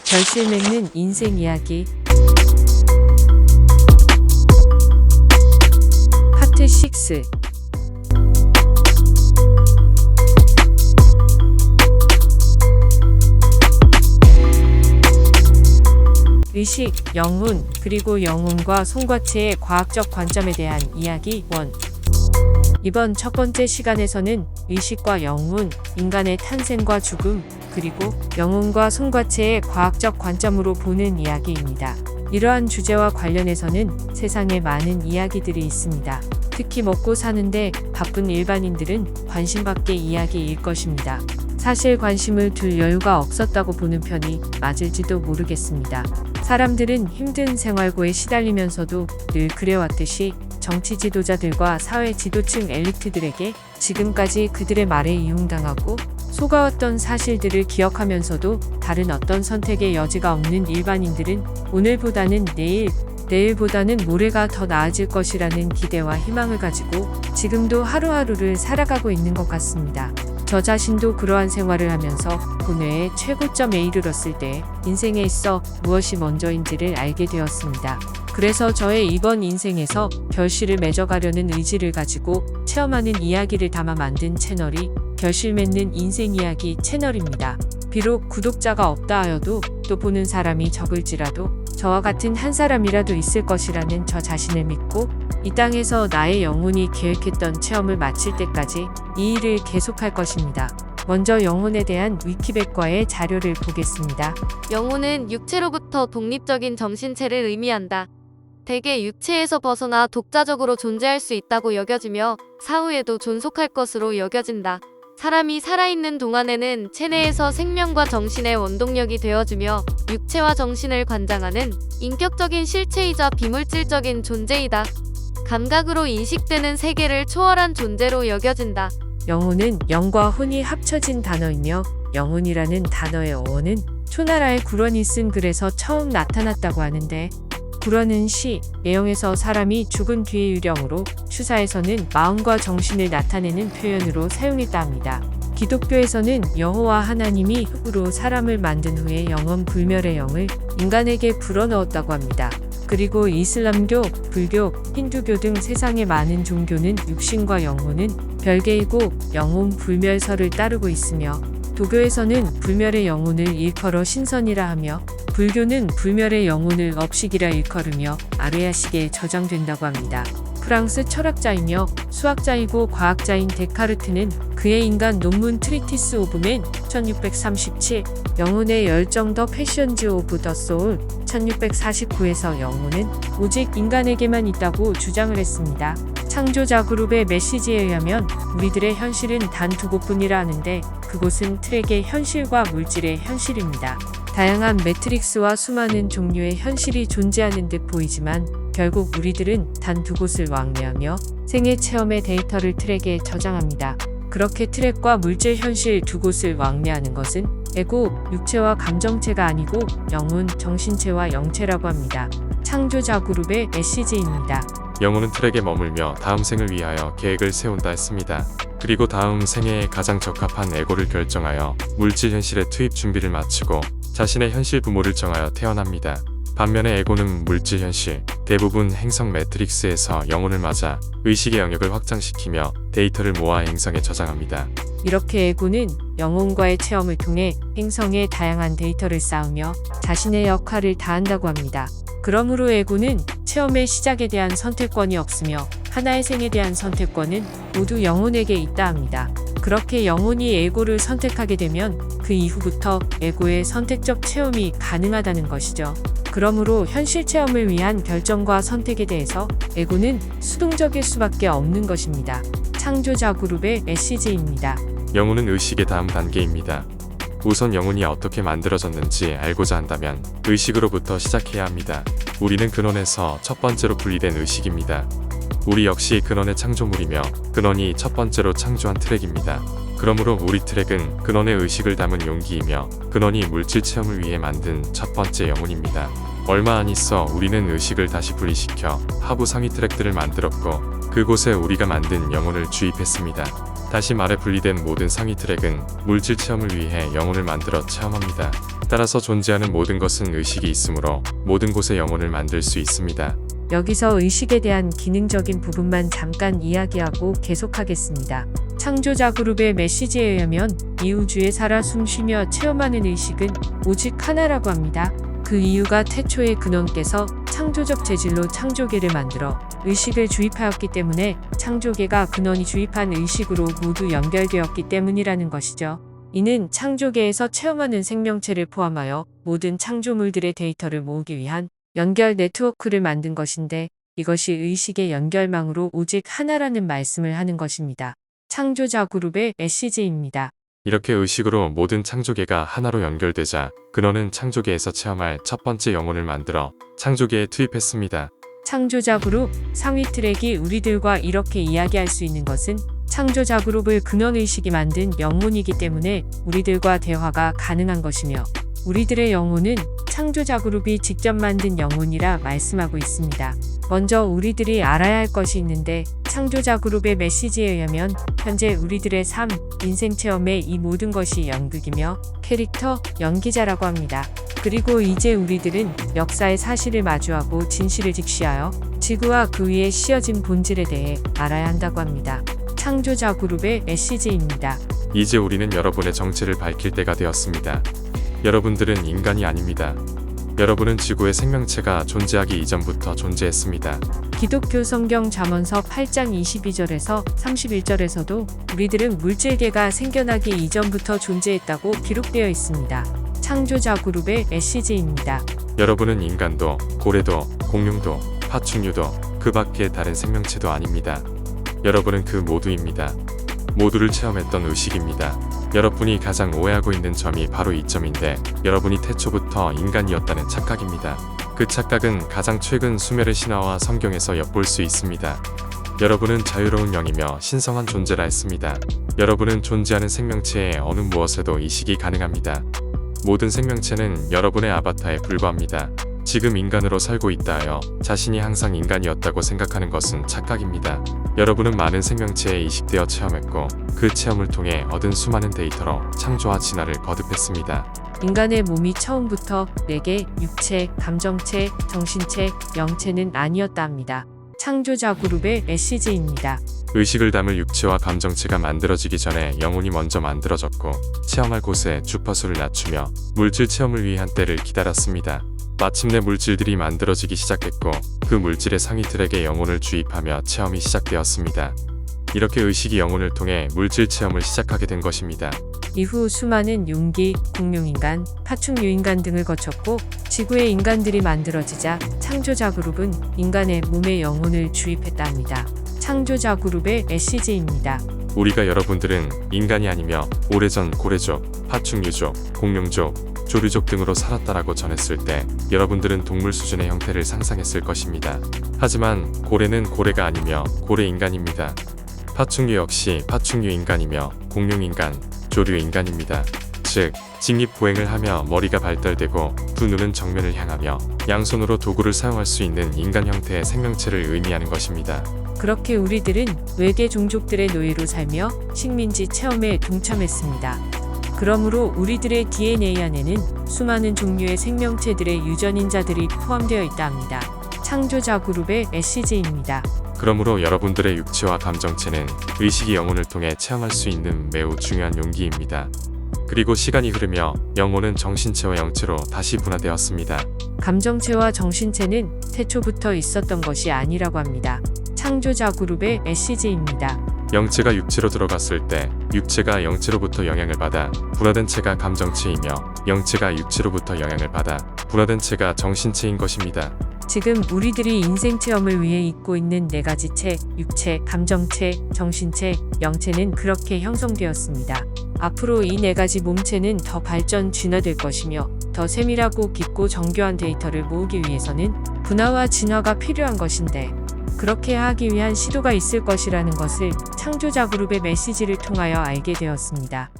결실 맺는 인생 이야기 파트 6. 의식, 영혼, 그리고 영혼과 송과체의 과학적 관점에 대한 이야기 1. 이번 첫 번째 시간에서는 의식과 영혼, 인간의 탄생과 죽음, 그리고 영혼과 송과체의 과학적 관점으로 보는 이야기입니다. 이러한 주제와 관련해서는 세상에 많은 이야기들이 있습니다. 특히 먹고 사는데 바쁜 일반인들은 관심 밖의 이야기일 것입니다. 사실 관심을 둘 여유가 없었다고 보는 편이 맞을지도 모르겠습니다. 사람들은 힘든 생활고에 시달리면서도 늘 그래왔듯이 정치 지도자들과 사회 지도층 엘리트들에게 지금까지 그들의 말에 이용당하고 속아왔던 사실들을 기억하면서도 다른 어떤 선택의 여지가 없는 일반인들은 오늘보다는 내일, 내일보다는 모레가 더 나아질 것이라는 기대와 희망을 가지고 지금도 하루하루를 살아가고 있는 것 같습니다. 저 자신도 그러한 생활을 하면서 고뇌의 최고점에 이르렀을 때 인생에 있어 무엇이 먼저인지를 알게 되었습니다. 그래서 저의 이번 인생에서 결실을 맺어가려는 의지를 가지고 체험하는 이야기를 담아 만든 채널이 결실 맺는 인생 이야기 채널입니다. 비록 구독자가 없다 하여도 또 보는 사람이 적을지라도 저와 같은 한 사람이라도 있을 것이라는 저 자신을 믿고 이 땅에서 나의 영혼이 계획했던 체험을 마칠 때까지 이 일을 계속할 것입니다. 먼저 영혼에 대한 위키백과의 자료를 보겠습니다. 영혼은 육체로부터 독립적인 정신체를 의미한다. 대개 육체에서 벗어나 독자적으로 존재할 수 있다고 여겨지며 사후에도 존속할 것으로 여겨진다. 사람이 살아있는 동안에는 체내에서 생명과 정신의 원동력이 되어주며 육체와 정신을 관장하는 인격적인 실체이자 비물질적인 존재이다. 감각으로 인식되는 세계를 초월한 존재로 여겨진다. 영혼은 영과 혼이 합쳐진 단어이며 영혼이라는 단어의 어원은 초나라의 구런이 쓴 글에서 처음 나타났다고 하는데 구런은 시, 내용에서 사람이 죽은 뒤의 유령으로 추사에서는 마음과 정신을 나타내는 표현으로 사용했다 합니다. 기독교에서는 여호와 하나님이 흙으로 사람을 만든 후에 영원 불멸의 영을 인간에게 불어넣었다고 합니다. 그리고 이슬람교, 불교, 힌두교 등 세상의 많은 종교는 육신과 영혼은 별개이고 영혼 불멸설을 따르고 있으며 도교에서는 불멸의 영혼을 일컬어 신선이라 하며 불교는 불멸의 영혼을 업식이라 일컬으며 아르야식에 저장된다고 합니다. 프랑스 철학자이며 수학자이고 과학자인 데카르트는 그의 인간 논문 트리티스 오브 맨 1637, 영혼의 열정 더 패션즈 오브 더 소울 1649에서 영혼은 오직 인간에게만 있다고 주장을 했습니다. 창조자 그룹의 메시지에 의하면 우리들의 현실은 단 두 곳뿐이라 하는데 그곳은 트랙의 현실과 물질의 현실입니다. 다양한 매트릭스와 수많은 종류의 현실이 존재하는 듯 보이지만 결국 우리들은 단 두 곳을 왕래하며 생애 체험의 데이터를 트랙에 저장합니다. 그렇게 트랙과 물질 현실 두 곳을 왕래하는 것은 에고, 육체와 감정체가 아니고 영혼, 정신체와 영체라고 합니다. 창조자 그룹의 메시지입니다. 영혼은 트랙에 머물며 다음 생을 위하여 계획을 세운다 했습니다. 그리고 다음 생애에 가장 적합한 에고를 결정하여 물질 현실의 투입 준비를 마치고 자신의 현실 부모를 정하여 태어납니다. 반면에 에고는 물질 현실, 대부분 행성 매트릭스에서 영혼을 맞아 의식의 영역을 확장시키며 데이터를 모아 행성에 저장합니다. 이렇게 에고는 영혼과의 체험을 통해 행성의 다양한 데이터를 쌓으며 자신의 역할을 다한다고 합니다. 그러므로 에고는 체험의 시작에 대한 선택권이 없으며 하나의 생에 대한 선택권은 모두 영혼에게 있다 합니다. 그렇게 영혼이 에고를 선택하게 되면 그 이후부터 에고의 선택적 체험이 가능하다는 것이죠. 그러므로 현실 체험을 위한 결정과 선택에 대해서 에고는 수동적일 수밖에 없는 것입니다. 창조자 그룹의 메시지입니다. 영혼은 의식의 다음 단계입니다. 우선 영혼이 어떻게 만들어졌는지 알고자 한다면 의식으로부터 시작해야 합니다. 우리는 근원에서 첫 번째로 분리된 의식입니다. 우리 역시 근원의 창조물이며 근원이 첫 번째로 창조한 트랙입니다. 그러므로 우리 트랙은 근원의 의식을 담은 용기이며 근원이 물질 체험을 위해 만든 첫 번째 영혼입니다. 얼마 안 있어 우리는 의식을 다시 분리시켜 하부 상위 트랙들을 만들었고 그곳에 우리가 만든 영혼을 주입했습니다. 다시 말해 분리된 모든 상위 트랙은 물질 체험을 위해 영혼을 만들어 체험합니다. 따라서 존재하는 모든 것은 의식이 있으므로 모든 곳에 영혼을 만들 수 있습니다. 여기서 의식에 대한 기능적인 부분만 잠깐 이야기하고 계속하겠습니다. 창조자 그룹의 메시지에 의하면 이 우주에 살아 숨쉬며 체험하는 의식은 오직 하나라고 합니다. 그 이유가 태초의 근원께서 창조적 재질로 창조계를 만들어 의식을 주입하였기 때문에 창조계가 근원이 주입한 의식으로 모두 연결되었기 때문이라는 것이죠. 이는 창조계에서 체험하는 생명체를 포함하여 모든 창조물들의 데이터를 모으기 위한 연결 네트워크를 만든 것인데 이것이 의식의 연결망으로 오직 하나라는 말씀을 하는 것입니다. 창조자 그룹의 메시지입니다. 이렇게 의식으로 모든 창조계가 하나로 연결되자 근원은 창조계에서 체험할 첫 번째 영혼을 만들어 창조계에 투입했습니다. 창조자 그룹 상위 트랙이 우리들과 이렇게 이야기할 수 있는 것은 창조자 그룹을 근원의식이 만든 영혼이기 때문에 우리들과 대화가 가능한 것이며 우리들의 영혼은 창조자 그룹이 직접 만든 영혼이라 말씀하고 있습니다. 먼저 우리들이 알아야 할 것이 있는데 창조자 그룹의 메시지에 의하면 현재 우리들의 삶, 인생 체험의 이 모든 것이 연극이며 캐릭터, 연기자라고 합니다. 그리고 이제 우리들은 역사의 사실을 마주하고 진실을 직시하여 지구와 그 위에 씌어진 본질에 대해 알아야 한다고 합니다. 창조자 그룹의 메시지입니다. 이제 우리는 여러분의 정체를 밝힐 때가 되었습니다. 여러분들은 인간이 아닙니다. 여러분은 지구의 생명체가 존재하기 이전부터 존재했습니다. 기독교 성경 잠언서 8장 22절에서 31절에서도 우리들은 물질계가 생겨나기 이전부터 존재했다고 기록되어 있습니다. 창조자 그룹의 메시지입니다. 여러분은 인간도, 고래도, 공룡도, 파충류도, 그 밖의 다른 생명체도 아닙니다. 여러분은 그 모두입니다. 모두를 체험했던 의식입니다. 여러분이 가장 오해하고 있는 점이 바로 이 점인데 여러분이 태초부터 인간이었다는 착각입니다. 그 착각은 가장 최근 수메르 신화와 성경에서 엿볼 수 있습니다. 여러분은 자유로운 영이며 신성한 존재라 했습니다. 여러분은 존재하는 생명체의 어느 무엇에도 이식이 가능합니다. 모든 생명체는 여러분의 아바타에 불과합니다. 지금 인간으로 살고 있다 하여 자신이 항상 인간이었다고 생각하는 것은 착각입니다. 여러분은 많은 생명체에 이식되어 체험했고 그 체험을 통해 얻은 수많은 데이터로 창조와 진화를 거듭했습니다. 인간의 몸이 처음부터 뇌계, 육체, 감정체, 정신체, 영체는 아니었다 합니다. 창조자 그룹의 메시지입니다. 의식을 담을 육체와 감정체가 만들어지기 전에 영혼이 먼저 만들어졌고 체험할 곳에 주파수를 낮추며 물질 체험을 위한 때를 기다렸습니다. 마침내 물질들이 만들어지기 시작했고 그 물질의 상위 트랙에 영혼을 주입하며 체험이 시작되었습니다. 이렇게 의식이 영혼을 통해 물질 체험을 시작하게 된 것입니다. 이후 수많은 용기, 공룡인간, 파충류인간 등을 거쳤고 지구의 인간들이 만들어지자 창조자 그룹은 인간의 몸에 영혼을 주입했다 합니다. 창조자 그룹의 메시지입니다. 우리가 여러분들은 인간이 아니며 오래전 고래족, 파충류족, 공룡족, 조류족 등으로 살았다라고 전했을 때 여러분들은 동물 수준의 형태를 상상했을 것입니다. 하지만 고래는 고래가 아니며 고래 인간입니다. 파충류 역시 파충류 인간이며 공룡 인간, 조류 인간입니다. 즉, 직립보행을 하며 머리가 발달되고 두 눈은 정면을 향하며 양손으로 도구를 사용할 수 있는 인간 형태의 생명체를 의미하는 것입니다. 그렇게 우리들은 외계 종족들의 노예로 살며 식민지 체험에 동참했습니다. 그러므로 우리들의 DNA 안에는 수많은 종류의 생명체들의 유전인자들이 포함되어 있다 합니다. 창조자 그룹의 메시지입니다. 그러므로 여러분들의 육체와 감정체는 의식이 영혼을 통해 체험할 수 있는 매우 중요한 용기입니다. 그리고 시간이 흐르며 영혼은 정신체와 영체로 다시 분화되었습니다. 감정체와 정신체는 태초부터 있었던 것이 아니라고 합니다. 창조자 그룹의 메시지입니다. 영체가 육체로 들어갔을 때 육체가 영체로부터 영향을 받아 분화된 체가 감정체이며 영체가 육체로부터 영향을 받아 분화된 체가 정신체인 것입니다. 지금 우리들이 인생 체험을 위해 입고 있는 네 가지 체, 육체, 감정체, 정신체, 영체는 그렇게 형성되었습니다. 앞으로 이 네 가지 몸체는 더 발전 진화될 것이며 더 세밀하고 깊고 정교한 데이터를 모으기 위해서는 분화와 진화가 필요한 것인데 그렇게 하기 위한 시도가 있을 것이라는 것을 창조자 그룹의 메시지를 통하여 알게 되었습니다.